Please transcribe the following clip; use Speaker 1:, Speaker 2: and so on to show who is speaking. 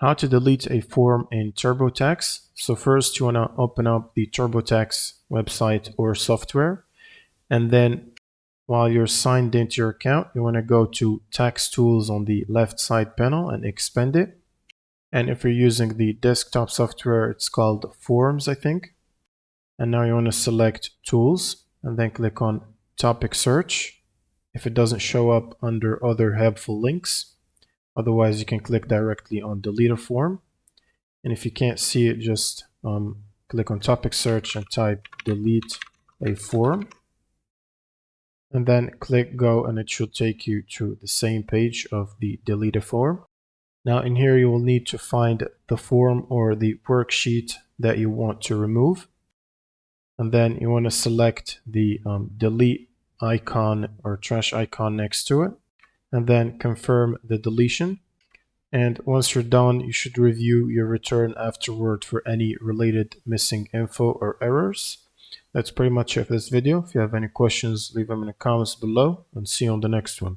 Speaker 1: How to delete a form in TurboTax. So first you want to open up the TurboTax website or software, and then while you're signed into your account, you want to go to Tax Tools on the left side panel and expand it. And if you're using the desktop software, it's called Forms, I think. And now you want to select Tools and then click on Topic Search if it doesn't show up under other helpful links. Otherwise, you can click directly on Delete a Form. And if you can't see it, just click on Topic Search and type Delete a Form. And then click Go, and it should take you to the same page of the Delete a Form. Now in here, you will need to find the form or the worksheet that you want to remove. And then you want to select the delete icon or trash icon next to it, and then confirm the deletion. And once you're done, you should review your return afterward for any related missing info or errors. That's pretty much it for this video. If you have any questions, leave them in the comments below, and see you on the next one.